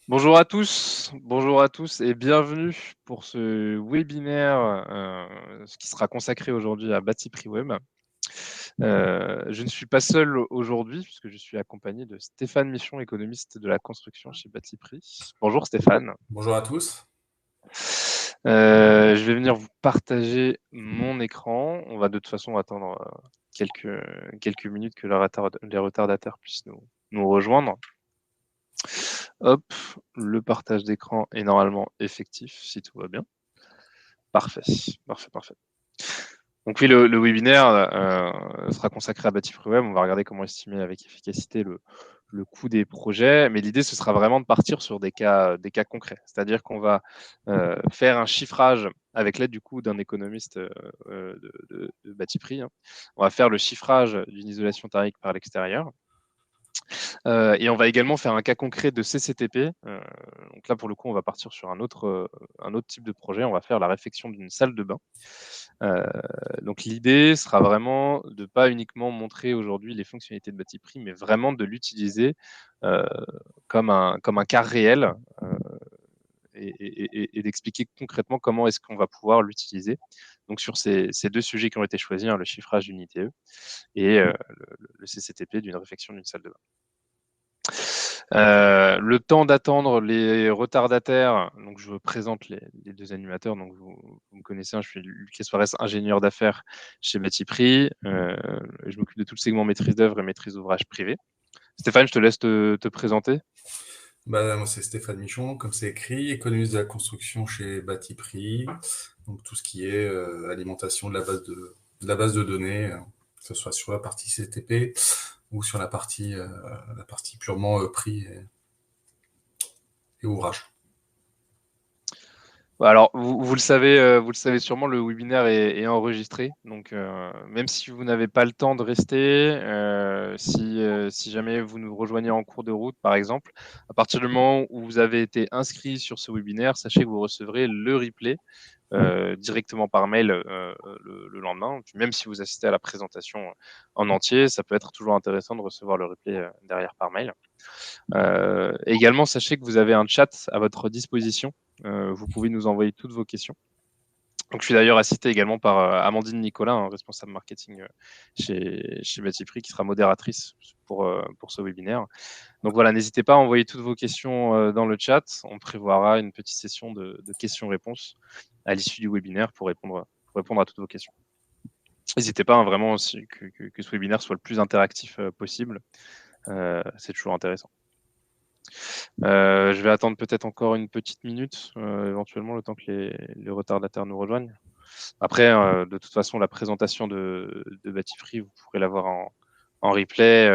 Bonjour à tous et bienvenue pour ce webinaire qui sera consacré aujourd'hui à Batiprix Web. Je ne suis pas seul aujourd'hui puisque je suis accompagné de Stéphane Michon, économiste de la construction chez Batiprix. Bonjour Stéphane. Bonjour à tous. Je vais venir vous partager mon écran. On va de toute façon attendre quelques minutes que les retardataires puissent nous rejoindre. Hop, le partage d'écran est normalement effectif si tout va bien. Parfait. Donc oui, le webinaire sera consacré à Batiprix Web. On va regarder comment estimer avec efficacité le coût des projets, mais l'idée, ce sera vraiment de partir sur des cas concrets. C'est-à-dire qu'on va faire un chiffrage avec l'aide du coup d'un économiste de Batiprix. On va faire le chiffrage d'une isolation thermique par l'extérieur. Et on va également faire un cas concret de CCTP. Donc là, pour le coup, on va partir sur un autre type de projet. On va faire la réfection d'une salle de bain. Donc l'idée sera vraiment de pas uniquement montrer aujourd'hui les fonctionnalités de Batiprix, mais vraiment de l'utiliser comme un cas réel et d'expliquer concrètement comment est-ce qu'on va pouvoir l'utiliser. Donc sur ces deux sujets qui ont été choisis, le chiffrage d'une ITE et le CCTP d'une réfection d'une salle de bain. Le temps d'attendre les retardataires, donc je vous présente les deux animateurs. Donc vous me connaissez, je suis Lucas Suarez, ingénieur d'affaires chez Batiprix. Je m'occupe de tout le segment maîtrise d'œuvre et maîtrise d'ouvrage privé. Stéphane, je te laisse te présenter. Moi, c'est Stéphane Michon, comme c'est écrit, économiste de la construction chez Batiprix. Donc tout ce qui est alimentation de la base de données, que ce soit sur la partie CTP ou sur la partie purement prix et ouvrage. Alors, vous le savez sûrement, le webinaire est enregistré. Donc, même si vous n'avez pas le temps de rester, si jamais vous nous rejoignez en cours de route, par exemple, à partir du moment où vous avez été inscrit sur ce webinaire, sachez que vous recevrez le replay directement par mail le lendemain. Même si vous assistez à la présentation en entier, ça peut être toujours intéressant de recevoir le replay derrière par mail. Également, sachez que vous avez un chat à votre disposition. Vous pouvez nous envoyer toutes vos questions. Donc, je suis d'ailleurs assisté également par Amandine Nicolas, responsable marketing chez Batiprix, qui sera modératrice pour ce webinaire. Donc voilà, n'hésitez pas à envoyer toutes vos questions dans le chat. On prévoira une petite session de questions-réponses à l'issue du webinaire pour répondre à toutes vos questions. N'hésitez pas vraiment que ce webinaire soit le plus interactif possible. C'est toujours intéressant. Je vais attendre peut-être encore une petite minute, éventuellement, le temps que les retardataires nous rejoignent. Après, de toute façon, la présentation de Batiprix, vous pourrez l'avoir en replay,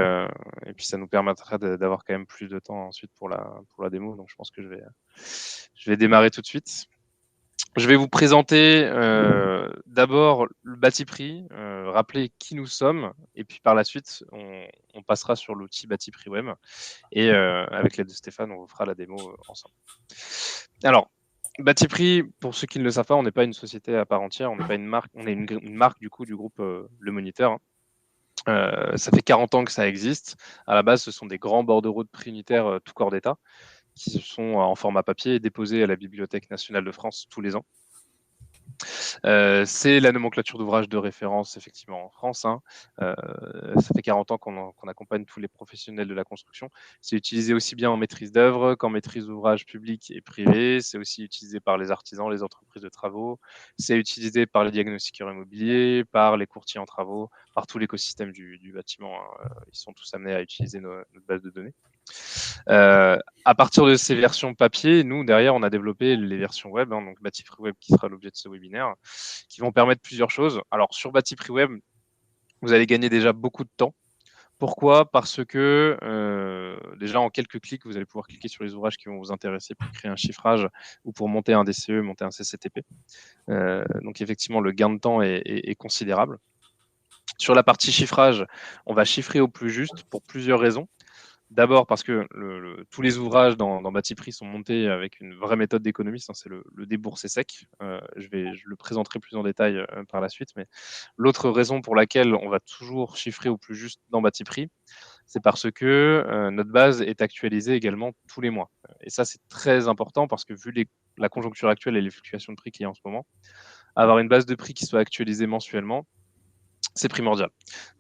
et puis ça nous permettra d'avoir quand même plus de temps ensuite pour la démo. Donc, je pense que je vais démarrer tout de suite. Je vais vous présenter d'abord le Batiprix, rappeler qui nous sommes, et puis par la suite, on passera sur l'outil Batiprix Web. Et avec l'aide de Stéphane, on vous fera la démo ensemble. Alors, Batiprix, pour ceux qui ne le savent pas, on n'est pas une société à part entière, on n'est pas une marque, on est une marque du coup du groupe Le Moniteur. Ça fait 40 ans que ça existe. À la base, ce sont des grands bordereaux de prix unitaires tout corps d'État qui sont en format papier et déposés à la Bibliothèque nationale de France tous les ans. C'est la nomenclature d'ouvrage de référence, effectivement, en France. Ça fait 40 ans qu'on accompagne tous les professionnels de la construction. C'est utilisé aussi bien en maîtrise d'œuvre qu'en maîtrise d'ouvrage public et privé. C'est aussi utilisé par les artisans, les entreprises de travaux. C'est utilisé par les diagnostiqueurs immobiliers, par les courtiers en travaux, par tout l'écosystème du bâtiment. Ils sont tous amenés à utiliser notre base de données. À partir de ces versions papier, nous, derrière, on a développé les versions web, donc Batiprix Web qui sera l'objet de ce webinaire, qui vont permettre plusieurs choses. Alors, sur Batiprix Web, vous allez gagner déjà beaucoup de temps. Pourquoi ? Parce que déjà, en quelques clics, vous allez pouvoir cliquer sur les ouvrages qui vont vous intéresser pour créer un chiffrage ou pour monter un DCE, monter un CCTP. Donc, effectivement, le gain de temps est considérable. Sur la partie chiffrage, on va chiffrer au plus juste pour plusieurs raisons. D'abord parce que tous les ouvrages dans Batiprix sont montés avec une vraie méthode d'économiste, c'est le déboursé sec. Je le présenterai plus en détail par la suite. Mais l'autre raison pour laquelle on va toujours chiffrer au plus juste dans Batiprix, C'est parce que notre base est actualisée également tous les mois. Et ça, c'est très important parce que vu la conjoncture actuelle et les fluctuations de prix qu'il y a en ce moment, avoir une base de prix qui soit actualisée mensuellement, c'est primordial.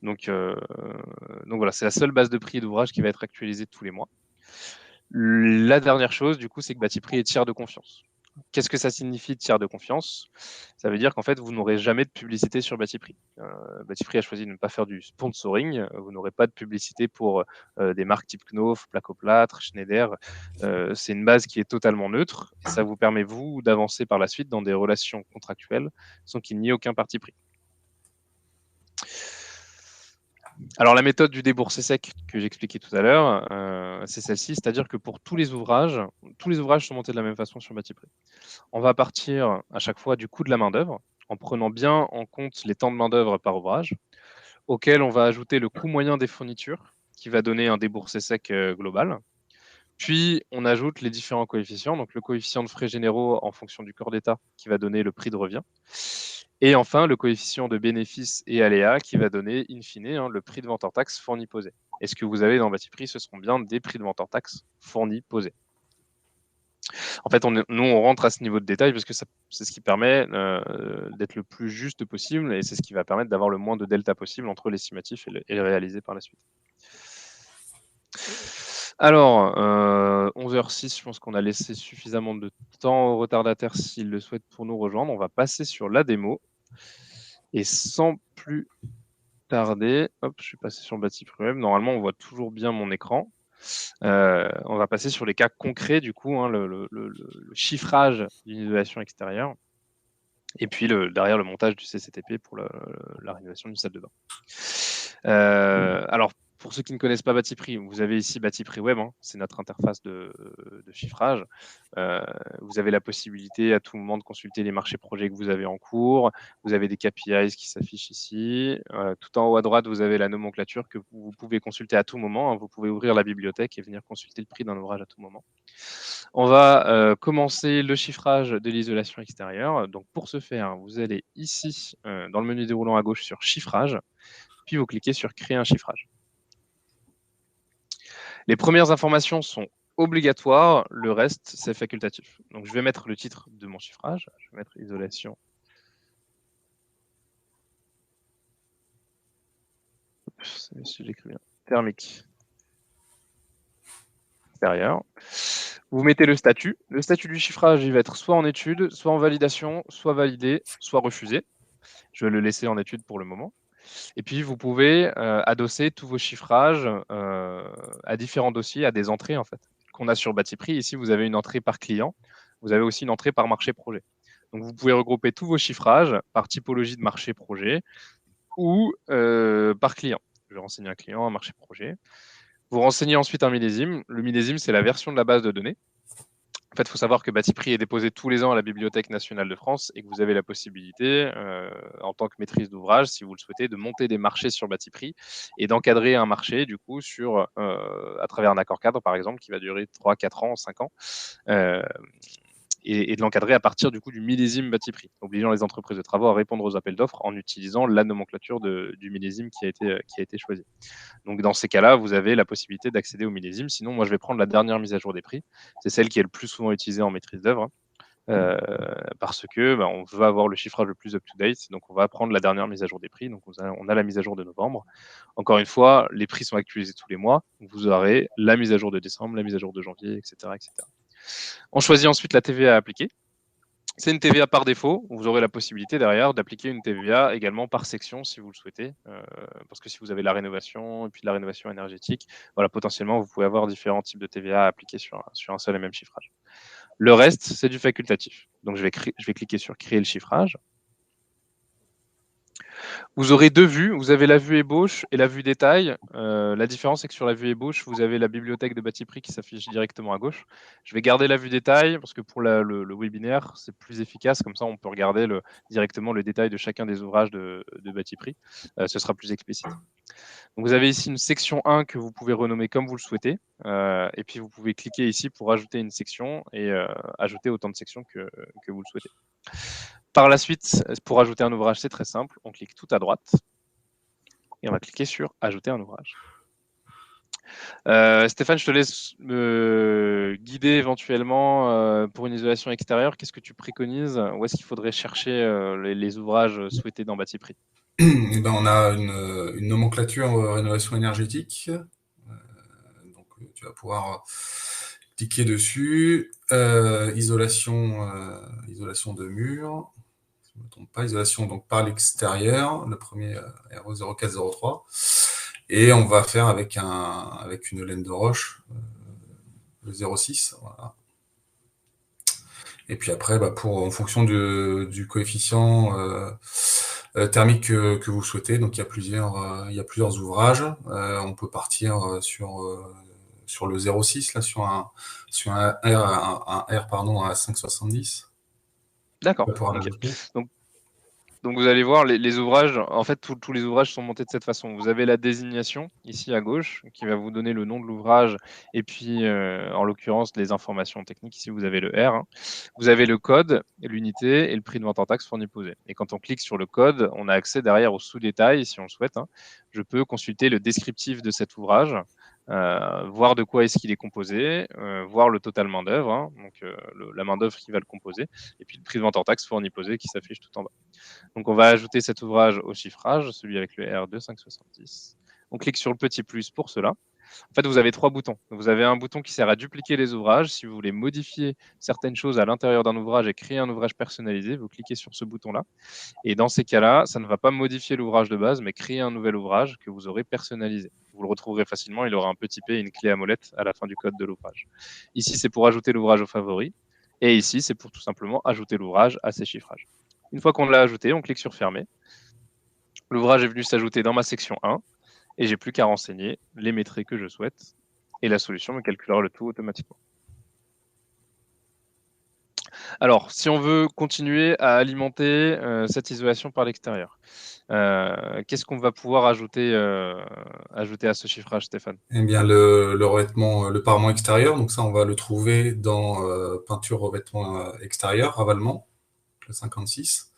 Donc voilà, c'est la seule base de prix d'ouvrage qui va être actualisée tous les mois. La dernière chose, du coup, c'est que Batiprix est tiers de confiance. Qu'est-ce que ça signifie, tiers de confiance? Ça veut dire qu'en fait, vous n'aurez jamais de publicité sur Batiprix. Batiprix a choisi de ne pas faire du sponsoring. Vous n'aurez pas de publicité pour des marques type Knauf, Placoplâtre, Schneider. C'est une base qui est totalement neutre et ça vous permet, vous, d'avancer par la suite dans des relations contractuelles sans qu'il n'y ait aucun parti pris. Alors, la méthode du déboursé sec que j'expliquais tout à l'heure, c'est celle-ci, c'est-à-dire que pour tous les ouvrages sont montés de la même façon sur Batiprix. On va partir à chaque fois du coût de la main-d'œuvre, en prenant bien en compte les temps de main-d'œuvre par ouvrage, auquel on va ajouter le coût moyen des fournitures, qui va donner un déboursé sec global. Puis, on ajoute les différents coefficients, donc le coefficient de frais généraux en fonction du corps d'État, qui va donner le prix de revient. Et enfin, le coefficient de bénéfice et aléa qui va donner, in fine, le prix de vente hors taxe fourni posé. Et ce que vous avez dans Batiprix, ce seront bien des prix de vente hors taxe fournis posés. En fait, nous, on rentre à ce niveau de détail parce que c'est ce qui permet d'être le plus juste possible et c'est ce qui va permettre d'avoir le moins de delta possible entre l'estimatif et le réalisé par la suite. Alors, 11h06, je pense qu'on a laissé suffisamment de temps aux retardataires s'ils le souhaitent pour nous rejoindre. On va passer sur la démo. Et sans plus tarder, hop, je suis passé sur le Batiprix Web. Normalement, on voit toujours bien mon écran. On va passer sur les cas concrets, du coup, le chiffrage d'une isolation extérieure. Et puis derrière le montage du CCTP pour la rénovation d'une salle de bain. Alors, pour ceux qui ne connaissent pas Batiprix, vous avez ici Batiprix Web, c'est notre interface de chiffrage. Vous avez la possibilité à tout moment de consulter les marchés projets que vous avez en cours. Vous avez des KPIs qui s'affichent ici. Tout en haut à droite, vous avez la nomenclature que vous pouvez consulter à tout moment. Vous pouvez ouvrir la bibliothèque et venir consulter le prix d'un ouvrage à tout moment. On va commencer le chiffrage de l'isolation extérieure. Donc pour ce faire, vous allez ici dans le menu déroulant à gauche sur chiffrage, puis vous cliquez sur créer un chiffrage. Les premières informations sont obligatoires, le reste c'est facultatif. Donc je vais mettre le titre de mon chiffrage, je vais mettre isolation. Si j'écris bien, thermique extérieure. Vous mettez le statut. Le statut du chiffrage, il va être soit en étude, soit en validation, soit validé, soit refusé. Je vais le laisser en étude pour le moment. Et puis, vous pouvez adosser tous vos chiffrages à différents dossiers, à des entrées en fait, qu'on a sur Batiprix. Ici, vous avez une entrée par client. Vous avez aussi une entrée par marché projet. Donc, vous pouvez regrouper tous vos chiffrages par typologie de marché projet ou par client. Je vais renseigner un client, un marché projet. Vous renseignez ensuite un millésime. Le millésime, c'est la version de la base de données. En fait, il faut savoir que Batiprix est déposé tous les ans à la Bibliothèque nationale de France et que vous avez la possibilité, en tant que maîtrise d'ouvrage, si vous le souhaitez, de monter des marchés sur Batiprix et d'encadrer un marché, du coup, à travers un accord cadre, par exemple, qui va durer 3, 4 ans, 5 ans. Et de l'encadrer à partir du coup du millésime Batiprix, obligeant les entreprises de travaux à répondre aux appels d'offres en utilisant la nomenclature du millésime qui a été choisi. Donc dans ces cas-là, vous avez la possibilité d'accéder au millésime. Sinon, moi je vais prendre la dernière mise à jour des prix. C'est celle qui est le plus souvent utilisée en maîtrise d'œuvre. Parce que on veut avoir le chiffrage le plus up-to-date, donc on va prendre la dernière mise à jour des prix. Donc on a la mise à jour de novembre. Encore une fois, les prix sont actualisés tous les mois. Vous aurez la mise à jour de décembre, la mise à jour de janvier, etc., etc. On choisit ensuite la TVA à appliquer. C'est une TVA par défaut. Vous aurez la possibilité derrière d'appliquer une TVA également par section si vous le souhaitez. Parce que si vous avez la rénovation et puis la rénovation énergétique, voilà, potentiellement, vous pouvez avoir différents types de TVA à appliquer sur un seul et même chiffrage. Le reste, c'est du facultatif. Donc, je vais cliquer sur créer le chiffrage. Vous aurez deux vues. Vous avez la vue ébauche et la vue détail. La différence, c'est que sur la vue ébauche, vous avez la bibliothèque de Batiprix qui s'affiche directement à gauche. Je vais garder la vue détail parce que pour le webinaire, c'est plus efficace. Comme ça, on peut regarder directement le détail de chacun des ouvrages de Batiprix. Ce sera plus explicite. Donc, vous avez ici une section 1 que vous pouvez renommer comme vous le souhaitez. Et puis, vous pouvez cliquer ici pour ajouter une section et ajouter autant de sections que vous le souhaitez. Par la suite, pour ajouter un ouvrage, c'est très simple. On clique tout à droite et on va cliquer sur « Ajouter un ouvrage ». Stéphane, je te laisse me guider éventuellement pour une isolation extérieure. Qu'est-ce que tu préconises? Où est-ce qu'il faudrait chercher les ouvrages souhaités dans Bâti Prix? Ben, on a une nomenclature rénovation énergétique. Donc, tu vas pouvoir cliquer dessus. Isolation de mur. Si je ne me trompe pas, isolation donc par l'extérieur. Le premier RE 0403. Et on va faire avec une laine de roche, le 06. Voilà. Et puis après, en fonction du coefficient thermique que vous souhaitez, donc il y a plusieurs ouvrages. On peut partir sur le 06 là, sur un R pardon à 5,70. D'accord. Pour Ok. ajouter. Donc vous allez voir, les ouvrages, en fait, tous les ouvrages sont montés de cette façon. Vous avez la désignation ici à gauche qui va vous donner le nom de l'ouvrage et puis, en l'occurrence, les informations techniques. Ici, vous avez le R, hein. Vous avez le code, l'unité et le prix de vente en taxe fourni posé. Et quand on clique sur le code, on a accès derrière au sous-détail, si on le souhaite, hein. Je peux consulter le descriptif de cet ouvrage, voir de quoi est-ce qu'il est composé, voir le total main-d'œuvre, hein, donc la main-d'œuvre qui va le composer, et puis le prix de vente en taxe fourni posé qui s'affiche tout en bas. Donc, on va ajouter cet ouvrage au chiffrage, celui avec le R2570. On clique sur le petit plus pour cela. En fait, vous avez trois boutons. Vous avez un bouton qui sert à dupliquer les ouvrages. Si vous voulez modifier certaines choses à l'intérieur d'un ouvrage et créer un ouvrage personnalisé, vous cliquez sur ce bouton-là. Et dans ces cas-là, ça ne va pas modifier l'ouvrage de base, mais créer un nouvel ouvrage que vous aurez personnalisé. Vous le retrouverez facilement. Il aura un petit P et une clé à molette à la fin du code de l'ouvrage. Ici, c'est pour ajouter l'ouvrage au favori. Et ici, c'est pour tout simplement ajouter l'ouvrage à ses chiffrages. Une fois qu'on l'a ajouté, on clique sur fermer. L'ouvrage est venu s'ajouter dans ma section 1 et j'ai plus qu'à renseigner les métriques que je souhaite et la solution me calculera le tout automatiquement. Alors, si on veut continuer à alimenter cette isolation par l'extérieur, qu'est-ce qu'on va pouvoir ajouter à ce chiffrage, Stéphane? Eh bien, le revêtement, le parement extérieur, donc ça, on va le trouver dans peinture revêtement extérieur, ravalement, le 56.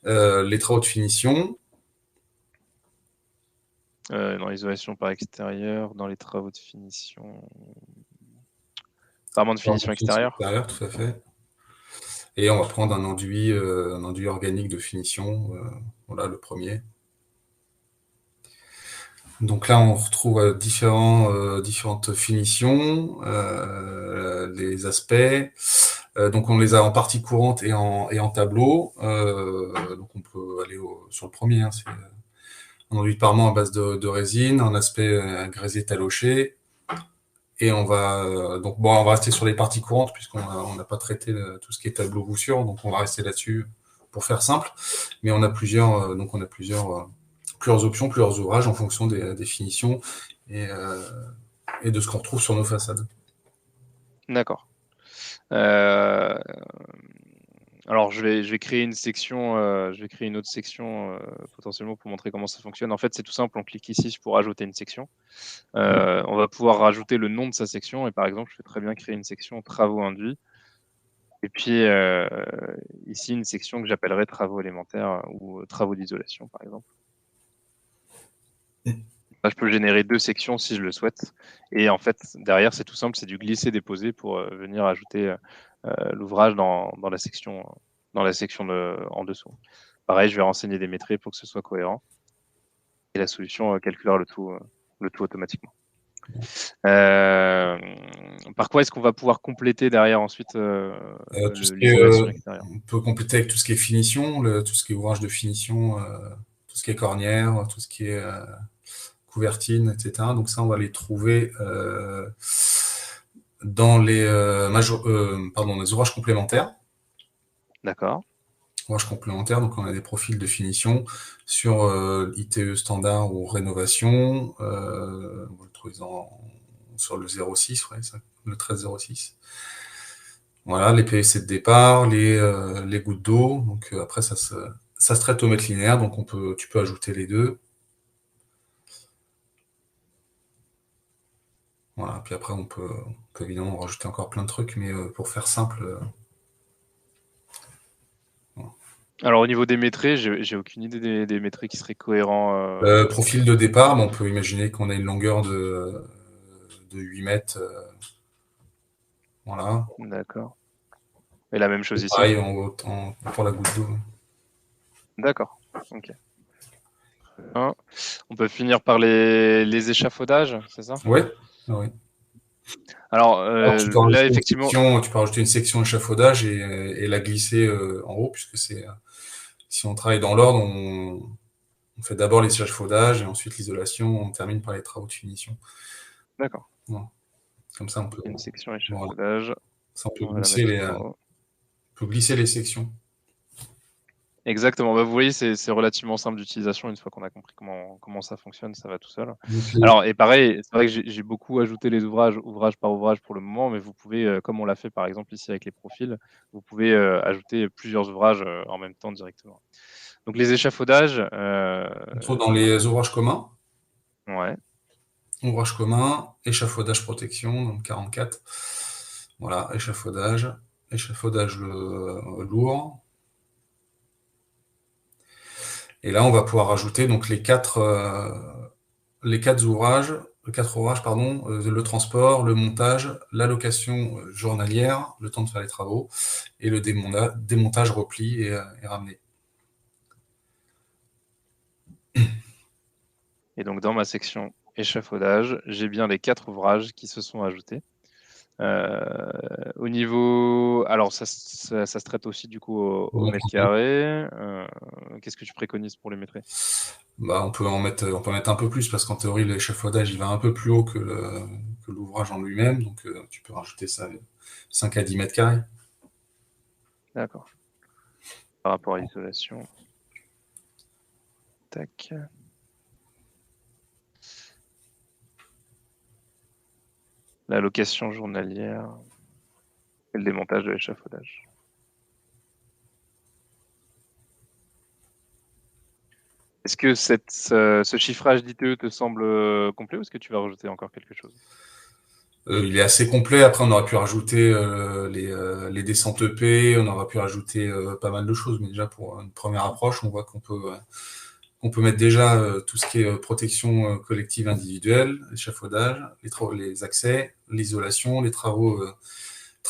Les travaux de finition. Dans l'isolation par extérieur, dans les travaux de finition. Parement de finition extérieure. Tout à fait. Et on va prendre un enduit organique de finition. Voilà, le premier. Donc là, on retrouve différentes finitions, les aspects. Donc on les a en partie courante et en tableau. Donc on peut aller sur le premier. Hein, c'est un enduit de parement à base de résine, un aspect grésé taloché. Et on va on va rester sur les parties courantes puisqu'on n'a pas traité tout ce qui est tableau voussure, donc on va rester là-dessus pour faire simple. Mais on a plusieurs options, plusieurs ouvrages en fonction des finitions et de ce qu'on retrouve sur nos façades. D'accord. Alors, je vais créer une section, je vais créer une autre section potentiellement pour montrer comment ça fonctionne. En fait, c'est tout simple. On clique ici pour ajouter une section. On va pouvoir rajouter le nom de sa section. Et par exemple, je peux très bien créer une section travaux induits. Et puis ici, une section que j'appellerai travaux élémentaires ou travaux d'isolation, par exemple. Là, je peux générer deux sections si je le souhaite. Et en fait, derrière, c'est tout simple, c'est du glisser-déposer pour venir ajouter l'ouvrage dans la section en dessous. Pareil, je vais renseigner des métriques pour que ce soit cohérent. Et la solution calculera le tout automatiquement. Par quoi est-ce qu'on va pouvoir compléter derrière ensuite l'isolation extérieure? On peut compléter avec tout ce qui est finition, tout ce qui est ouvrage de finition, tout ce qui est cornière, tout ce qui est couvertine, etc. Donc ça, on va les trouver dans les ouvrages complémentaires. D'accord. Ouvrages complémentaires, donc on a des profils de finition sur ITE standard ou rénovation. On va le trouver sur le 06, ouais, le 1306. Voilà, les PVC de départ, les gouttes d'eau. Donc après, ça se traite au mètre linéaire, donc tu peux ajouter les deux. Voilà, puis après, on peut évidemment rajouter encore plein de trucs, mais pour faire simple. Voilà. Alors, au niveau des métriques, j'ai aucune idée des métriques qui seraient cohérents. Profil de départ, on peut imaginer qu'on a une longueur de de 8 mètres. Voilà. D'accord. Et la même chose Et ici? pareil pour la goutte d'eau. D'accord. Ok. On peut finir par les échafaudages, c'est ça? Ouais. Ouais. Alors Alors, tu peux là, rajouter effectivement, une section échafaudage et la glisser en haut, puisque si on travaille dans l'ordre, on fait d'abord l'échafaudage et ensuite l'isolation, on termine par les travaux de finition. d'accord. Voilà. Comme ça, Une section voilà. échafaudage, Ça, on va la mettre tout en haut. on peut glisser les sections. Exactement. Bah, vous voyez, c'est relativement simple d'utilisation. Une fois qu'on a compris comment ça fonctionne, ça va tout seul. Donc, Alors, et pareil, c'est vrai que j'ai beaucoup ajouté les ouvrage par ouvrage pour le moment, mais vous pouvez, comme on l'a fait par exemple ici avec les profils, vous pouvez ajouter plusieurs ouvrages en même temps directement. Donc les échafaudages, on trouve dans les ouvrages communs. ouais, Ouvrage commun, échafaudage protection, donc 44. Voilà, échafaudage lourd. Et là, on va pouvoir rajouter donc les quatre ouvrages, le transport, le montage, l'allocation journalière, le temps de faire les travaux, et le démontage, repli et ramené. et donc dans ma section échafaudage, j'ai bien les 4 ouvrages qui se sont ajoutés. Au niveau, alors ça se traite aussi du coup au mètre carré. Qu'est-ce que tu préconises pour les mètres? Bah, on peut mettre un peu plus parce qu'en théorie, l'échafaudage, il va un peu plus haut que l'ouvrage en lui-même. Donc, tu peux rajouter ça 5 à 10 mètres carrés. D'accord. Par rapport à l'isolation. Tac. La location journalière et le démontage de l'échafaudage. Est-ce que ce chiffrage d'ITE te semble complet ou est-ce que tu vas rajouter encore quelque chose? Il est assez complet. Après, on aurait pu rajouter les descentes EP, on aurait pu rajouter pas mal de choses. Mais déjà, pour une première approche, on voit qu'on peut mettre déjà tout ce qui est protection collective individuelle, l'échafaudage, les accès, l'isolation, les travaux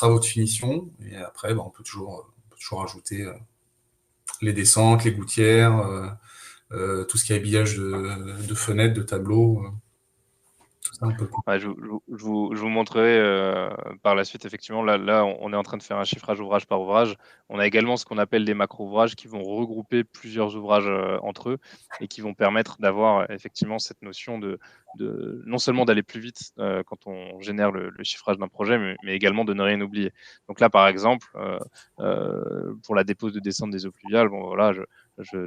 de finition. Et après, on peut toujours rajouter les descentes, les gouttières, tout ce qui est habillage de fenêtres, de tableaux. Tout ça, on peut. Ouais, je vous montrerai par la suite, effectivement. Là, on est en train de faire un chiffrage ouvrage par ouvrage. On a également ce qu'on appelle des macro-ouvrages qui vont regrouper plusieurs ouvrages entre eux et qui vont permettre d'avoir effectivement cette notion de non seulement d'aller plus vite quand on génère le chiffrage d'un projet, mais également de ne rien oublier. Donc là, par exemple, pour la dépose de descente des eaux pluviales, bon, voilà,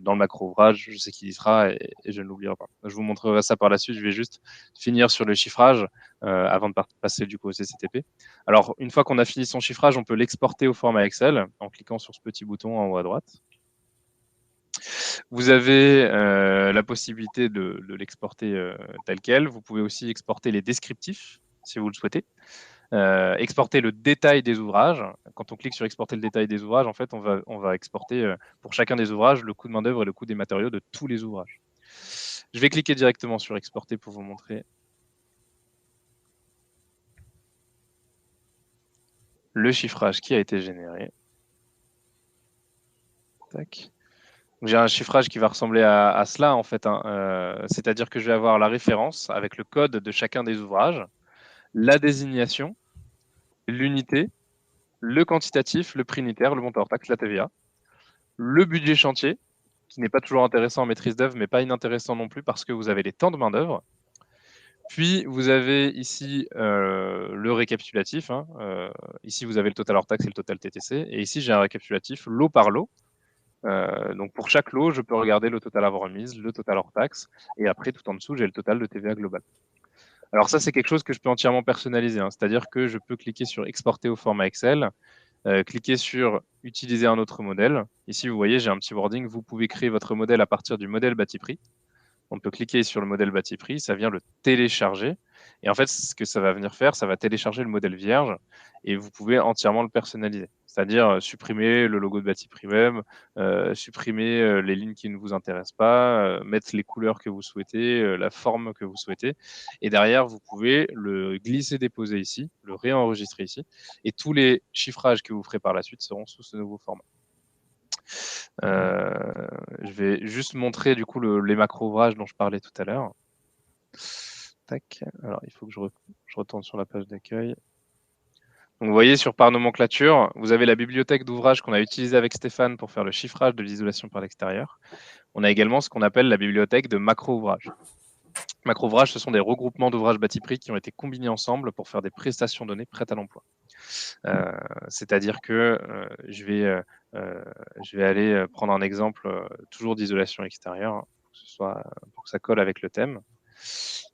dans le macro-ouvrage, je sais qu'il y sera et je ne l'oublierai pas. Je vous montrerai ça par la suite. Je vais juste finir sur le chiffrage avant de passer du coup au CCTP. Alors, une fois qu'on a fini son chiffrage, on peut l'exporter au format Excel en cliquant sur ce petit bouton en haut à droite. Vous avez la possibilité de l'exporter tel quel. Vous pouvez aussi exporter les descriptifs si vous le souhaitez. Exporter le détail des ouvrages. Quand on clique sur exporter le détail des ouvrages, en fait, on va exporter pour chacun des ouvrages le coût de main-d'œuvre et le coût des matériaux de tous les ouvrages. Je vais cliquer directement sur exporter pour vous montrer le chiffrage qui a été généré. Tac. J'ai un chiffrage qui va ressembler à cela, en fait. C'est-à-dire que je vais avoir la référence avec le code de chacun des ouvrages, la désignation, l'unité, le quantitatif, le prix unitaire, le montant hors taxe, la TVA, le budget chantier, qui n'est pas toujours intéressant en maîtrise d'œuvre, mais pas inintéressant non plus parce que vous avez les temps de main-d'œuvre. Puis, vous avez ici le récapitulatif. Ici, vous avez le total hors taxe et le total TTC. Et ici, j'ai un récapitulatif lot par lot. Donc, pour chaque lot, je peux regarder le total avant remise, le total hors taxe. Et après, tout en dessous, j'ai le total de TVA global. Alors, ça, c'est quelque chose que je peux entièrement personnaliser. C'est-à-dire que je peux cliquer sur exporter au format Excel, cliquer sur utiliser un autre modèle. Ici, vous voyez, j'ai un petit wording. Vous pouvez créer votre modèle à partir du modèle bâti prix. On peut cliquer sur le modèle bâti prix, ça vient le télécharger. Et en fait, ce que ça va venir faire, ça va télécharger le modèle vierge et vous pouvez entièrement le personnaliser. C'est-à-dire supprimer le logo de Batiprix même, supprimer les lignes qui ne vous intéressent pas, mettre les couleurs que vous souhaitez, la forme que vous souhaitez. Et derrière, vous pouvez le glisser-déposer ici, le réenregistrer ici. Et tous les chiffrages que vous ferez par la suite seront sous ce nouveau format. Je vais juste montrer du coup les macro-ouvrages dont je parlais tout à l'heure. Tac. Alors, il faut que je retourne sur la page d'accueil. Donc, vous voyez, sur par nomenclature, vous avez la bibliothèque d'ouvrages qu'on a utilisée avec Stéphane pour faire le chiffrage de l'isolation par l'extérieur. On a également ce qu'on appelle la bibliothèque de macro-ouvrages. Macro-ouvrages, ce sont des regroupements d'ouvrages Batiprix qui ont été combinés ensemble pour faire des prestations données prêtes à l'emploi. C'est-à-dire que je vais aller prendre un exemple toujours d'isolation extérieure, pour que ça colle avec le thème.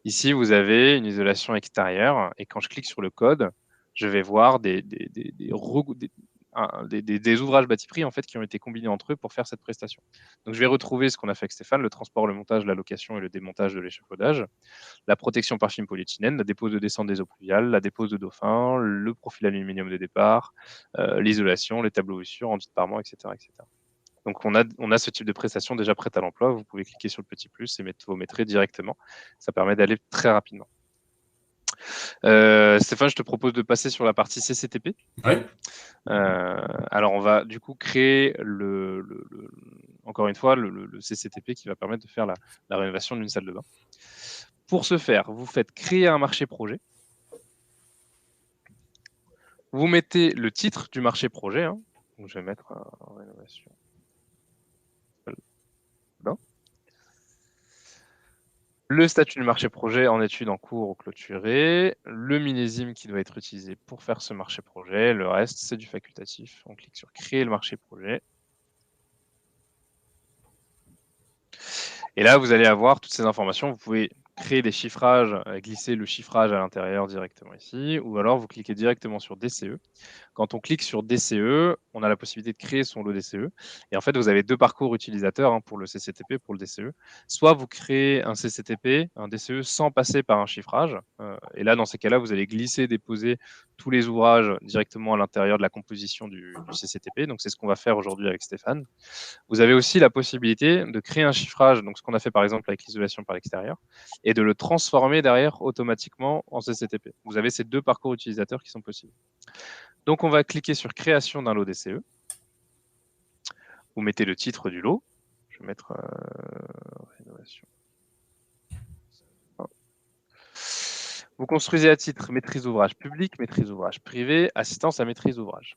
Ici, vous avez une isolation extérieure et quand je clique sur le code, je vais voir des ouvrages Batiprix en fait, qui ont été combinés entre eux pour faire cette prestation. Donc, je vais retrouver ce qu'on a fait avec Stéphane, le transport, le montage, la location et le démontage de l'échafaudage, la protection par film polyéthylène, la dépose de descente des eaux pluviales, la dépose de dauphins, le profil aluminium de départ, l'isolation, les tableaux vissures, enduite par mois, etc., etc. Donc, on a ce type de prestation déjà prête à l'emploi. Vous pouvez cliquer sur le petit plus et mettre vos maîtrises directement. Ça permet d'aller très rapidement. Stéphane, je te propose de passer sur la partie CCTP. Oui. Alors, on va du coup créer encore une fois le CCTP qui va permettre de faire la rénovation d'une salle de bain. Pour ce faire, vous faites créer un marché projet. Vous mettez le titre du marché projet. Hein. Donc, je vais mettre en rénovation. Le statut du marché projet en étude en cours ou clôturé, le millésime qui doit être utilisé pour faire ce marché projet, le reste c'est du facultatif. On clique sur créer le marché projet. Et là, vous allez avoir toutes ces informations. Vous pouvez créer des chiffrages, glisser le chiffrage à l'intérieur directement ici, ou alors vous cliquez directement sur DCE. Quand on clique sur DCE, on a la possibilité de créer son lot DCE. Et en fait, vous avez deux parcours utilisateurs pour le CCTP, pour le DCE. Soit vous créez un CCTP, un DCE, sans passer par un chiffrage. Et là, dans ces cas-là, vous allez glisser, déposer tous les ouvrages directement à l'intérieur de la composition du CCTP. Donc, c'est ce qu'on va faire aujourd'hui avec Stéphane. Vous avez aussi la possibilité de créer un chiffrage, donc ce qu'on a fait par exemple avec l'isolation par l'extérieur, et de le transformer derrière automatiquement en CCTP. Vous avez ces deux parcours utilisateurs qui sont possibles. Donc, on va cliquer sur création d'un lot DCE. Vous mettez le titre du lot. Je vais mettre rénovation. Vous construisez à titre maîtrise d'ouvrage public, maîtrise d'ouvrage privé, assistance à maîtrise d'ouvrage.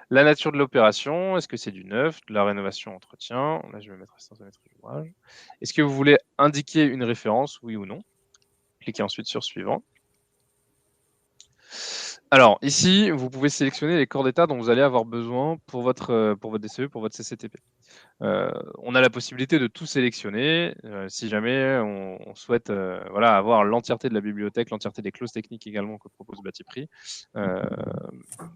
La nature de l'opération, est-ce que c'est du neuf, de la rénovation, entretien? Là, je vais mettre assistance à maîtrise d'ouvrage. Est-ce que vous voulez indiquer une référence, oui ou non? Cliquez ensuite sur suivant. Alors, ici, vous pouvez sélectionner les corps d'état dont vous allez avoir besoin pour votre DCE, pour votre CCTP. On a la possibilité de tout sélectionner si jamais on souhaite avoir l'entièreté de la bibliothèque, l'entièreté des clauses techniques également que propose Batiprix.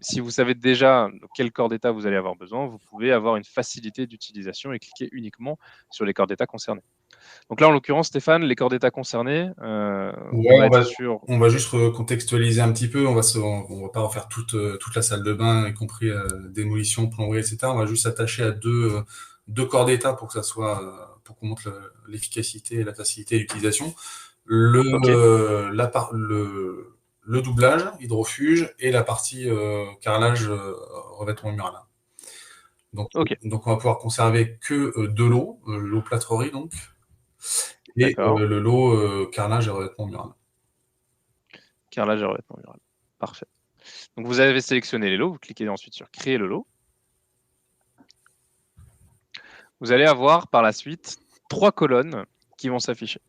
Si vous savez déjà quel corps d'état vous allez avoir besoin, vous pouvez avoir une facilité d'utilisation et cliquer uniquement sur les corps d'état concernés. Donc là, en l'occurrence, Stéphane, les corps d'état concernés, on va juste recontextualiser un petit peu. On va pas refaire toute la salle de bain, y compris démolition, plomberie, etc. On va juste s'attacher à deux corps d'état pour qu'on montre l'efficacité et la facilité d'utilisation. Le doublage, hydrofuge, et la partie carrelage, revêtement mural. Donc, on va pouvoir conserver que de l'eau plâtrerie donc, et le lot carrelage et revêtement mural. Carrelage et revêtement mural. Parfait. Donc vous avez sélectionné les lots, vous cliquez ensuite sur créer le lot. Vous allez avoir par la suite 3 colonnes qui vont s'afficher.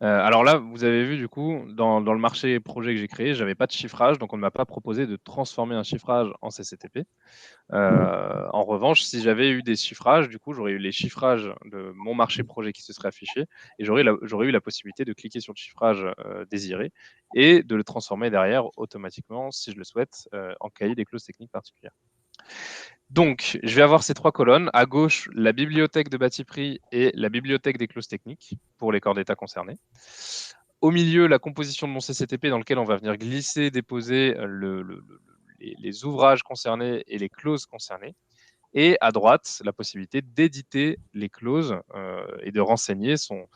Alors là, vous avez vu du coup, dans le marché projet que j'ai créé, je n'avais pas de chiffrage, donc on ne m'a pas proposé de transformer un chiffrage en CCTP. En revanche, si j'avais eu des chiffrages, du coup, j'aurais eu les chiffrages de mon marché projet qui se seraient affichés et j'aurais eu la possibilité de cliquer sur le chiffrage désiré et de le transformer derrière automatiquement, si je le souhaite, en cahier des clauses techniques particulières. Donc, je vais avoir ces 3 colonnes. À gauche, la bibliothèque de Batiprix et la bibliothèque des clauses techniques pour les corps d'état concernés. Au milieu, la composition de mon CCTP dans lequel on va venir glisser, déposer les ouvrages concernés et les clauses concernées. Et à droite, la possibilité d'éditer les clauses et de renseigner ses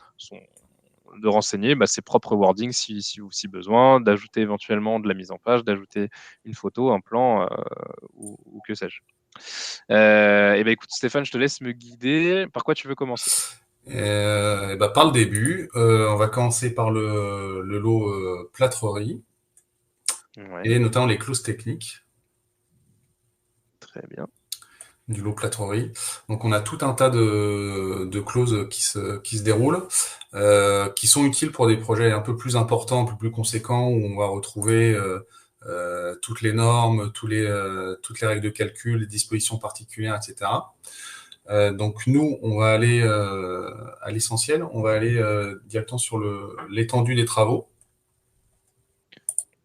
propres wordings si besoin, d'ajouter éventuellement de la mise en page, d'ajouter une photo, un plan ou que sais-je. Et ben écoute Stéphane, je te laisse me guider. Par quoi tu veux commencer? Par le début, on va commencer par le lot plâtrerie Ouais, et notamment les clauses techniques très bien. du lot plâtrerie. Donc on a tout un tas de clauses qui se déroulent, qui sont utiles pour des projets un peu plus importants, un peu plus conséquents, où on va retrouver toutes les normes, toutes les règles de calcul, les dispositions particulières, etc. Donc nous, on va aller à l'essentiel, on va aller directement sur l'étendue des travaux.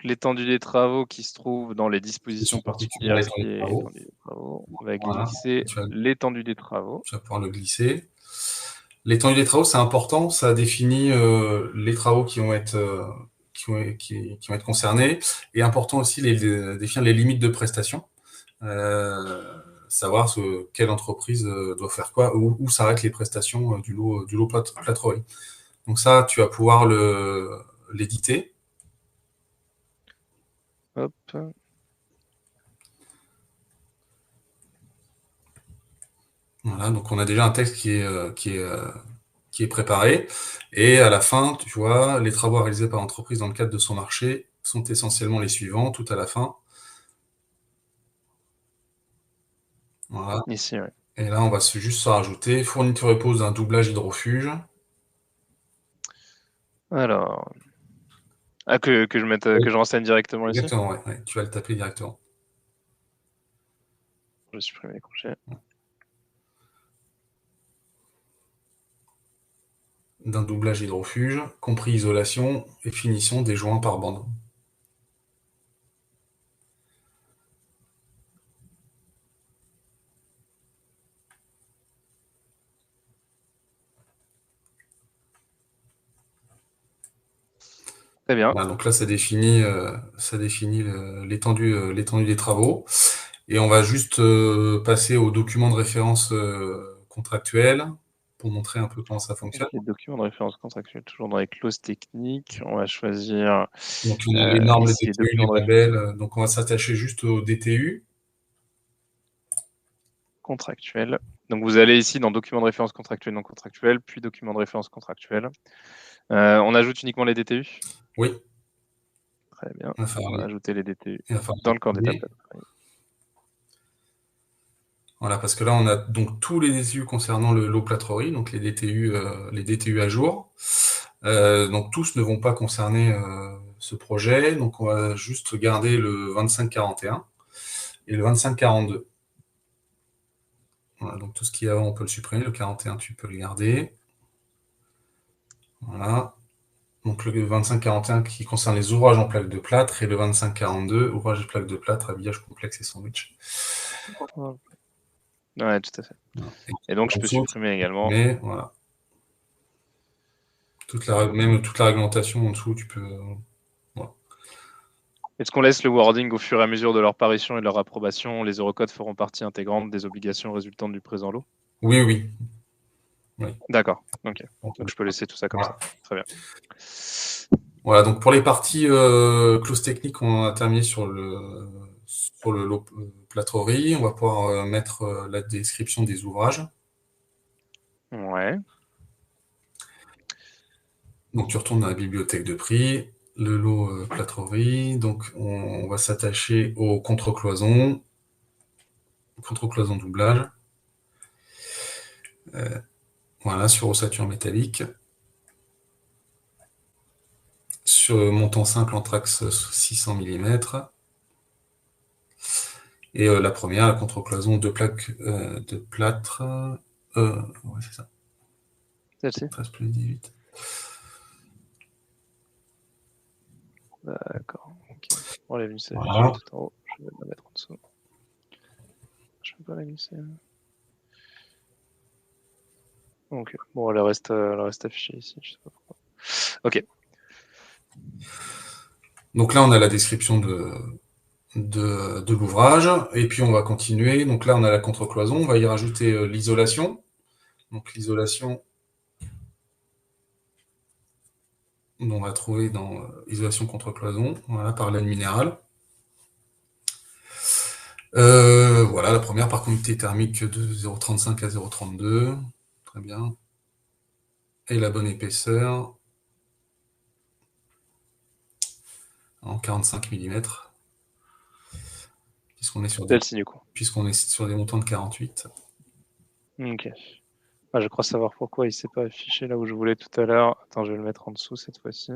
L'étendue des travaux qui se trouve dans les Dispositions dispositions particulières, particulières, ce l'étendue qui des est travaux. étendue des travaux. On va Voilà, glisser l'étendue des travaux. tu vas pouvoir le glisser. L'étendue des travaux, c'est important, ça définit les travaux qui vont être qui vont être concernés, et important aussi définir les limites de prestation, savoir quelle entreprise doit faire quoi, où s'arrêtent les prestations du lot plâtrerie. Donc ça, tu vas pouvoir l'éditer. Hop. Voilà, donc on a déjà un texte qui est préparé. Et à la fin, tu vois, les travaux à réaliser par l'entreprise dans le cadre de son marché sont essentiellement les suivants, tout à la fin. Voilà. Ici, ouais. Et là, on va juste se rajouter fourniture et pose d'un doublage hydrofuge. Alors, que je mette, Oui, que je renseigne directement ici. exactement, ouais, tu vas le taper directement. Je vais supprimer les crochets. D'un doublage hydrofuge, compris isolation et finition des joints par bande. Très bien. Voilà, donc là, ça définit l'étendue des travaux. Et on va juste passer au document de référence contractuel pour montrer un peu comment ça fonctionne. Ok, document de référence contractuelle, toujours dans les clauses techniques. On va choisir Donc on a les normes, les ici les DTU, les documents de référence labels. Donc on va s'attacher juste au DTU. contractuels. Donc vous allez ici dans document de référence contractuel, non contractuel, puis document de référence contractuel. On ajoute uniquement les DTU. Oui, Très bien. il va falloir On va ajouter les DTU il va falloir dans le corps d'étape. les. Voilà, parce que là, on a donc tous les DTU concernant le lot plâtrerie, donc les DTU à jour. Donc tous ne vont pas concerner ce projet, donc on va juste garder le 2541 et le 2542. Voilà, donc tout ce qui est avant, on peut le supprimer. Le 41, tu peux le garder. Voilà. Donc le 2541 qui concerne les ouvrages en plaque de plâtre et le 2542, ouvrages de plaque de plâtre, habillage complexe et sandwich. Ouais, tout à fait. Voilà. Et donc je En peux dessous, supprimer également. mais voilà. Même toute la réglementation en dessous, tu peux. Voilà. Est-ce qu'on laisse le wording au fur et à mesure de leur parution et de leur approbation? Les eurocodes feront partie intégrante des obligations résultantes du présent lot? Oui, oui. Oui. D'accord, ok. Donc, Donc je peux laisser tout ça comme voilà. ça. Très bien. Voilà, donc pour les parties clauses techniques, on a terminé sur le lot plâtrerie. On va pouvoir mettre la description des ouvrages. Ouais. Donc tu retournes dans la bibliothèque de prix, le lot plâtrerie. Donc on va s'attacher au contre-cloison doublage. Voilà, sur ossature métallique. Sur montant simple Anthrax 600 mm. Et la première, la contre-cloison de plaques de plâtre. Ouais, c'est ça. Celle-ci. 13 plus 18. D'accord. Ok. On l'a vu s'afficher Voilà. tout en haut. Je vais la mettre en dessous. Je ne peux pas la glisser. Ok. Bon, elle reste affichée ici. Je sais pas pourquoi. Ok. Donc là, on a la description de l'ouvrage, et puis on va continuer. Donc là, on a la contre-cloison, on va y rajouter l'isolation. Donc l'isolation, on va trouver dans isolation contre-cloison, voilà, par laine minérale. Voilà, la première par conductivité thermique de 0,35 à 0,32, très bien. Et la bonne épaisseur en 45 mm, Celle-ci, du coup. puisqu'on est sur des montants de 48. Ok. Ah, je crois savoir pourquoi il s'est pas affiché là où je voulais tout à l'heure. Attends, je vais le mettre en dessous cette fois-ci.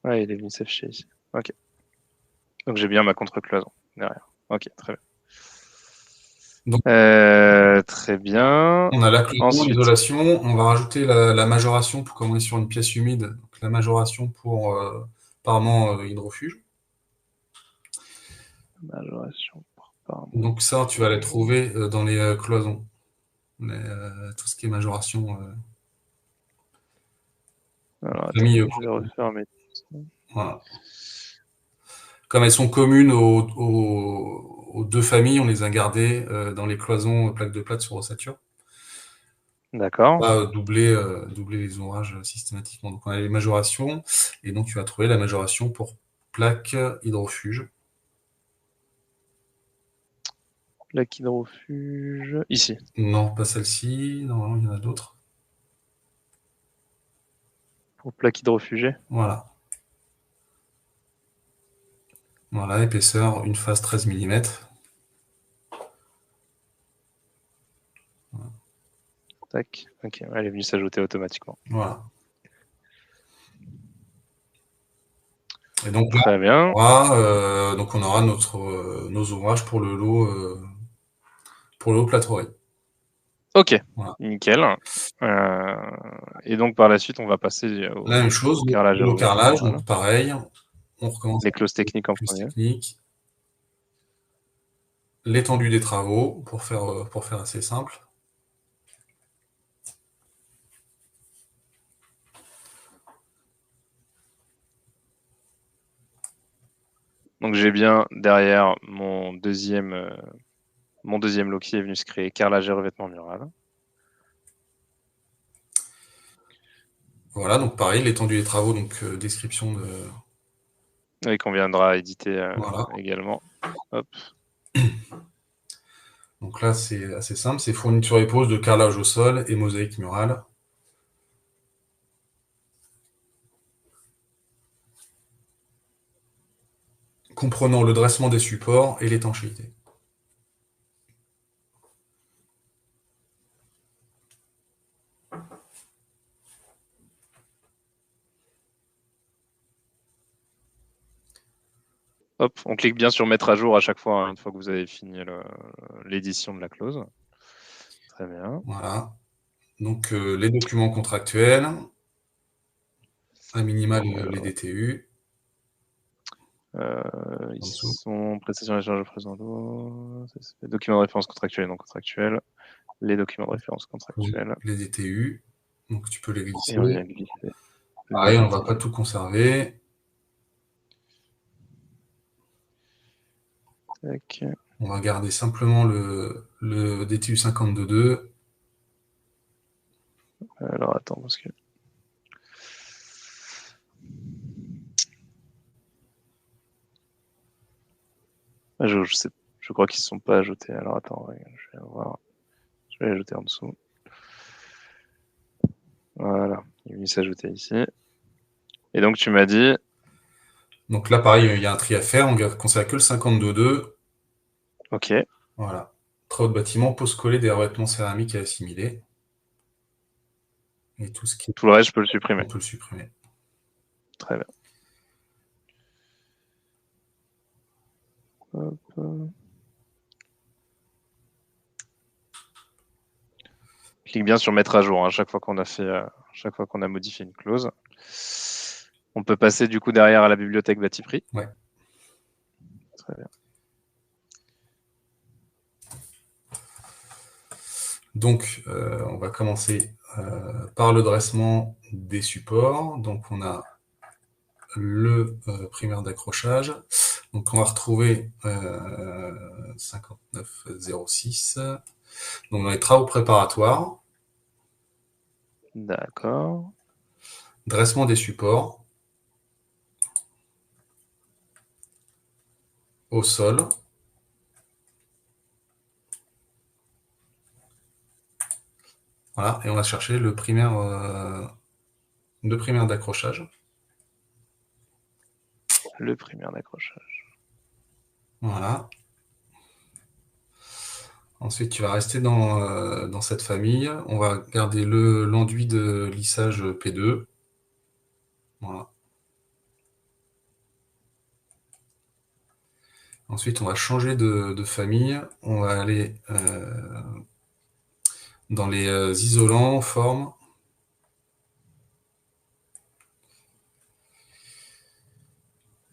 Ouais, il est venu s'afficher ici. Ok. Donc j'ai bien ma contre-cloison derrière. Ok, très bien. Donc, Très bien. on a la cloison, Ensuite, l'isolation, on va rajouter la majoration pour comme on est sur une pièce humide, donc la majoration pour parement hydrofuge. majoration par parement. Donc ça, tu vas les trouver dans les cloisons. Tout ce qui est majoration. Alors attends, Famille, je vais refaire mes. voilà. Comme elles sont communes aux deux familles, on les a gardées dans les cloisons plaques de plate sur ossature. D'accord. Pas doubler les ouvrages systématiquement. Donc on a les majorations, et donc tu vas trouver la majoration pour plaque hydrofuge. Plaque hydrofuge. Ici. Non, pas celle-ci. Normalement, il y en a d'autres. Pour plaque hydrofugée. Voilà. Voilà, épaisseur, une face 13 mm. Tac. Ok, elle est venue s'ajouter automatiquement. Voilà. Et donc là, Très bien. on aura nos ouvrages pour le lot plâtrerie. Ok, Voilà. nickel. Et donc par la suite, on va passer La même chose, au carrelage et le revêtement carrelage, mural. donc pareil, on recommence Les avec clauses les techniques en clauses premier. techniques, l'étendue des travaux pour faire assez simple. Donc j'ai bien derrière mon deuxième lot qui est venu se créer, carrelage et revêtement mural. Voilà, donc pareil, l'étendue des travaux, donc description de. Et qu'on viendra éditer Voilà. également. Hop. Donc là, c'est assez simple, c'est fourniture et pose de carrelage au sol et mosaïque murale. Comprenant le dressement des supports et l'étanchéité. Hop, on clique bien sur mettre à jour à chaque fois, hein, une fois que vous avez fini l'édition de la clause. Très bien. Voilà. Donc les documents contractuels, à minima les DTU. Ils En dessous. sont prestations d'échange de présent d'eau, documents de référence contractuels et non contractuels, les documents de référence contractuels, Les DTU, donc tu peux les et on vient glisser. glisser les Pareil, on ne va DTU. pas tout conserver. Tac. On va garder simplement le DTU 52.2. Alors attends, parce que. Je crois qu'ils ne sont pas ajoutés. Alors attends, je vais voir. Je vais ajouter en dessous. Voilà, il est venu s'ajouter ici. Et donc tu m'as dit. Donc là, pareil, il y a un tri à faire. On ne conserve que le 52.2. Ok, Voilà. Travaux de bâtiment, pose collée des revêtements céramiques à assimiler. Et tout ce qui est... tout le reste, je peux le supprimer. On peut le supprimer. Très bien. Hop. Clique bien sur mettre à jour à chaque fois qu'on a chaque fois qu'on a modifié une clause. On peut passer du coup derrière à la bibliothèque Batiprix. Ouais. Très bien. Donc, on va commencer par le dressement des supports. Donc, on a le primaire d'accrochage. Donc, on va retrouver 5906. Donc, dans les travaux préparatoires, D'accord. dressement des supports au sol. Voilà, et on va chercher le primaire d'accrochage. Le primaire d'accrochage. Voilà. Ensuite, tu vas rester dans cette famille. On va garder l'enduit de lissage P2. Voilà. Ensuite, on va changer de famille. On va aller dans les isolants, formes.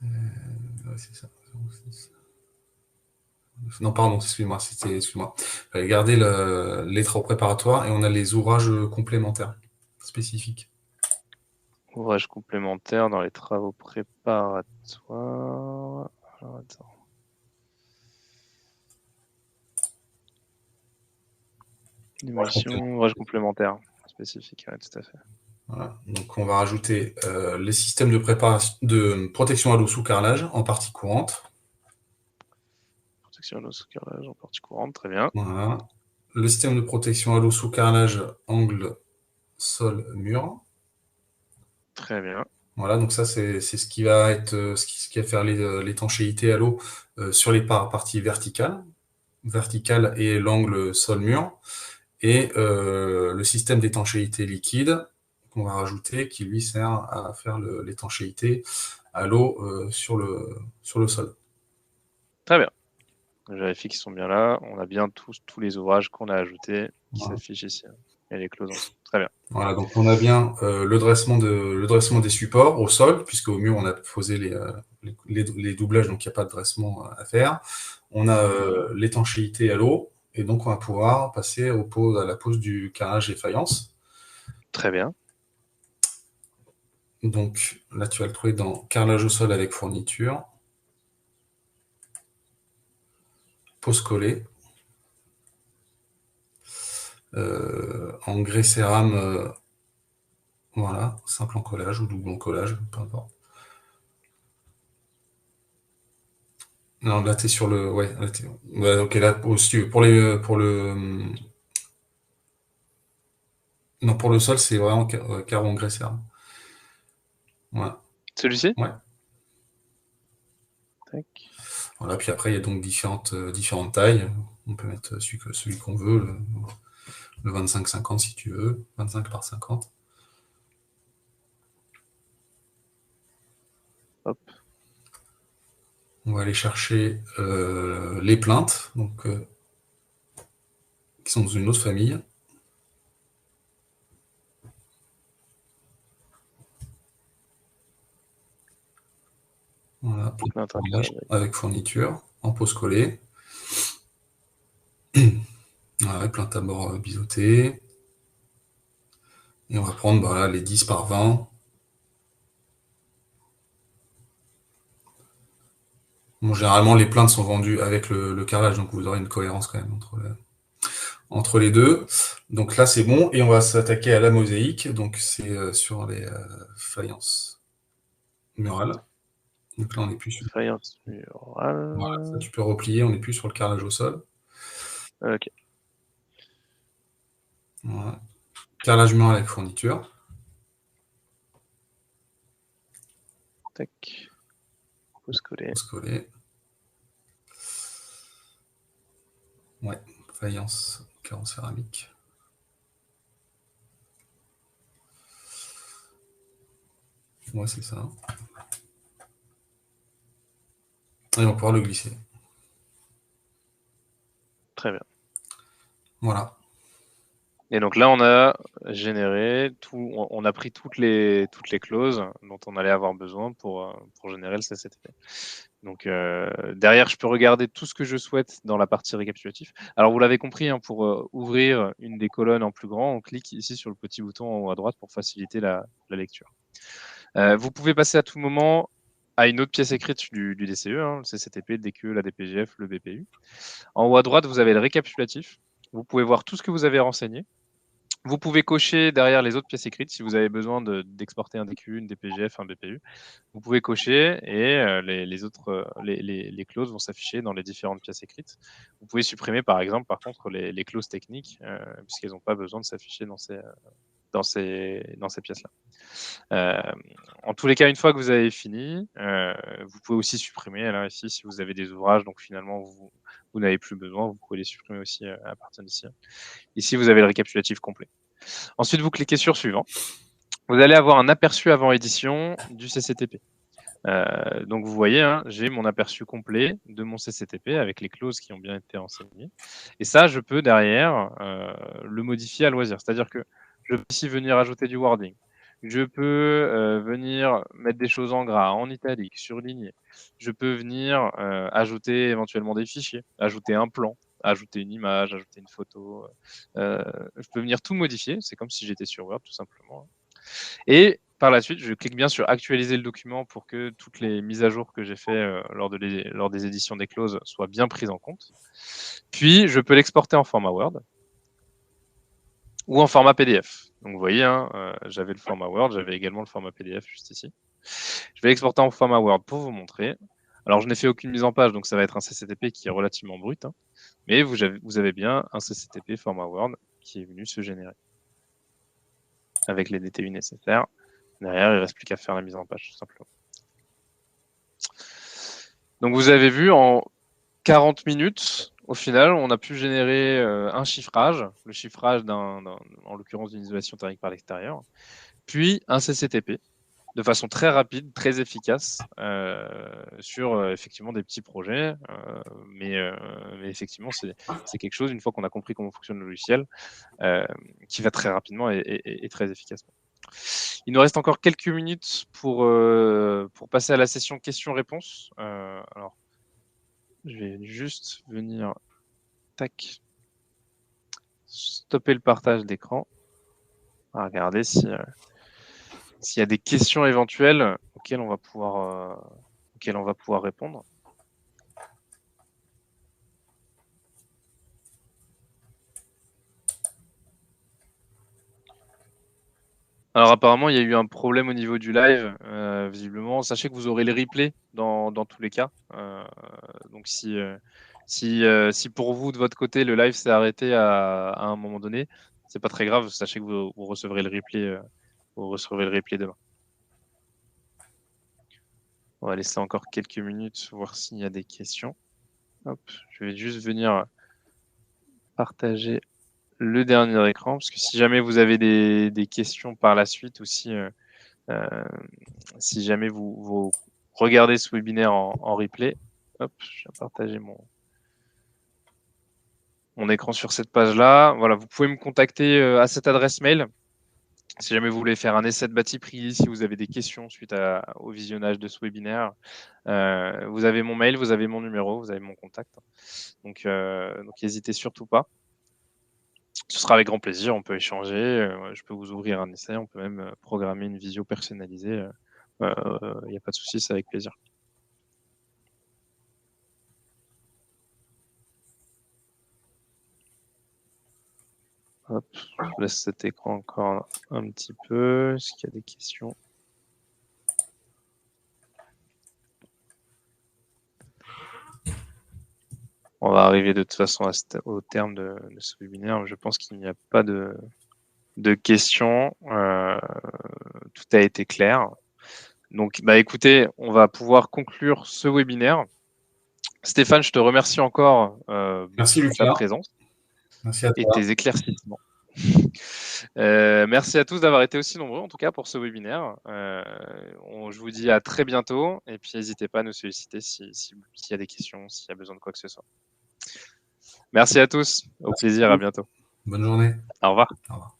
Ouais, c'est ça. Non, pardon, excuse-moi. Excuse-moi. On va garder les travaux préparatoires et on a les ouvrages complémentaires spécifiques. Ouvrage complémentaire dans les travaux préparatoires. Alors, attends. Démolition, ouvrage complémentaire spécifique, ouais, tout à fait. Voilà. Donc, on va rajouter les systèmes de protection à l'eau sous carrelage en partie courante. Protection à l'eau sous carrelage en partie courante, très bien. Voilà. Le système de protection à l'eau sous carrelage angle sol-mur. Très bien. Voilà, donc ça c'est ce qui va être ce qui va faire l'étanchéité à l'eau sur les parties verticales et l'angle sol-mur. Et le système d'étanchéité liquide qu'on va rajouter qui lui sert à faire l'étanchéité à l'eau sur le sol. Très bien. Je vérifie qu'ils sont bien là. On a bien tous les ouvrages qu'on a ajoutés qui Voilà. s'affichent ici. Et les clauses en dessous. Très bien. Voilà, donc on a bien le dressement des supports au sol, puisque au mur on a posé les doublages, donc il n'y a pas de dressement à faire. On a l'étanchéité à l'eau, et donc on va pouvoir passer à la pose du carrelage et faïence. Très bien. Donc là tu vas le trouver dans carrelage au sol avec fourniture, pose collée, en grès cérame, voilà, simple encollage ou double encollage, peu importe. Non, là t'es sur le, ouais, ouais, ok, là aussi non, pour le sol, c'est vraiment carreau grès cérame. Voilà. Celui-ci? Ouais. Tac. Voilà, puis après, il y a donc différentes tailles. On peut mettre celui qu'on veut, le 25-50 si tu veux, 25 par 50. Hop. On va aller chercher les plaintes, donc, qui sont dans une autre famille. Voilà, Plainte inclinée. avec fourniture, en pose collée. Voilà, plainte à bord biseauté. Et on va prendre voilà, les 10 par 20. Bon, généralement, les plaintes sont vendues avec le carrelage, donc vous aurez une cohérence quand même entre les deux. Donc là, c'est bon. Et on va s'attaquer à la mosaïque. Donc c'est sur les faïences murales. Donc là, on n'est plus sur. Faïence Voilà, ça, murale. tu peux replier. On n'est plus sur le carrelage au sol. Ok. Voilà. Carrelage mural avec fourniture. Tac. Pose collée. Pose collée. Ouais. Faïence carreau céramique. Ouais, c'est ça. Et on va pouvoir le glisser. Très bien. Voilà. Et donc là, on a généré on a pris toutes les clauses dont on allait avoir besoin pour générer le CCTP. Donc derrière, je peux regarder tout ce que je souhaite dans la partie récapitulatif. Alors vous l'avez compris, hein, pour ouvrir une des colonnes en plus grand, on clique ici sur le petit bouton en haut à droite pour faciliter la lecture. Vous pouvez passer à tout moment à une autre pièce écrite du DCE, hein, le CCTP, le DQE, la DPGF, le BPU. En haut à droite, vous avez le récapitulatif. Vous pouvez voir tout ce que vous avez renseigné. Vous pouvez cocher derrière les autres pièces écrites si vous avez besoin d'exporter un DQU, une DPGF, un BPU. Vous pouvez cocher et les clauses vont s'afficher dans les différentes pièces écrites. Vous pouvez supprimer par exemple, par contre, les clauses techniques puisqu'elles n'ont pas besoin de s'afficher dans ces pièces-là. En tous les cas, une fois que vous avez fini, vous pouvez aussi supprimer là ici si vous avez des ouvrages, donc finalement vous n'avez plus besoin, vous pouvez les supprimer aussi à partir d'ici. Ici, vous avez le récapitulatif complet. Ensuite, vous cliquez sur Suivant. Vous allez avoir un aperçu avant édition du CCTP. Donc, vous voyez, hein, j'ai mon aperçu complet de mon CCTP avec les clauses qui ont bien été renseignées. Et ça, je peux derrière le modifier à loisir. C'est-à-dire que je peux ici venir ajouter du wording. Je peux venir mettre des choses en gras, en italique, surligné. Je peux venir ajouter éventuellement des fichiers, ajouter un plan, ajouter une image, ajouter une photo. Je peux venir tout modifier. C'est comme si j'étais sur Word, tout simplement. Et par la suite, je clique bien sur actualiser le document pour que toutes les mises à jour que j'ai fait lors des éditions des clauses soient bien prises en compte. Puis, je peux l'exporter en format Word ou en format PDF. Donc, vous voyez, hein, j'avais le format Word, j'avais également le format PDF juste ici. Je vais l'exporter en format Word pour vous montrer. Alors, je n'ai fait aucune mise en page, donc ça va être un CCTP qui est relativement brut. Hein, mais vous avez bien un CCTP format Word qui est venu se générer avec les DTU nécessaires. Derrière, il ne reste plus qu'à faire la mise en page, tout simplement. Donc, vous avez vu, en 40 minutes, au final, on a pu générer un chiffrage, le chiffrage en l'occurrence d'une isolation thermique par l'extérieur, puis un CCTP, de façon très rapide, très efficace, sur effectivement des petits projets. Mais effectivement, c'est quelque chose, une fois qu'on a compris comment fonctionne le logiciel, qui va très rapidement et très efficacement. Il nous reste encore quelques minutes pour passer à la session questions-réponses. Alors, je vais juste venir stopper le partage d'écran. On va regarder s'il y a des questions éventuelles auxquelles on va pouvoir répondre. Alors apparemment, il y a eu un problème au niveau du live, visiblement. Sachez que vous aurez les replays dans tous les cas. Donc si pour vous, de votre côté, le live s'est arrêté à un moment donné, c'est pas très grave. Sachez que vous recevrez le replay demain. On va laisser encore quelques minutes, voir s'il y a des questions. Hop, je vais juste venir partager le dernier écran, parce que si jamais vous avez des questions par la suite, ou si jamais vous regardez ce webinaire en replay, hop, je vais partager mon écran sur cette page-là. Voilà, vous pouvez me contacter à cette adresse mail. Si jamais vous voulez faire un essai de bâti prix, si vous avez des questions suite au visionnage de ce webinaire, vous avez mon mail, vous avez mon numéro, vous avez mon contact. Donc n'hésitez surtout pas. Ce sera avec grand plaisir, on peut échanger, je peux vous ouvrir un essai, on peut même programmer une visio personnalisée. Il n'y a pas de souci, c'est avec plaisir. Hop, je laisse cet écran encore un petit peu. Est-ce qu'il y a des questions? On va arriver de toute façon au terme de ce webinaire. Je pense qu'il n'y a pas de questions. Tout a été clair. Donc, écoutez, on va pouvoir conclure ce webinaire. Stéphane, je te remercie encore Merci, pour ta Lucas. Présence Merci à et toi. tes éclaircissements. Merci à tous d'avoir été aussi nombreux, en tout cas, pour ce webinaire. Je vous dis à très bientôt. Et puis, n'hésitez pas à nous solliciter s'il y a des questions, s'il y a besoin de quoi que ce soit. Merci à tous. Au plaisir. À bientôt. Bonne journée. Au revoir. Au revoir.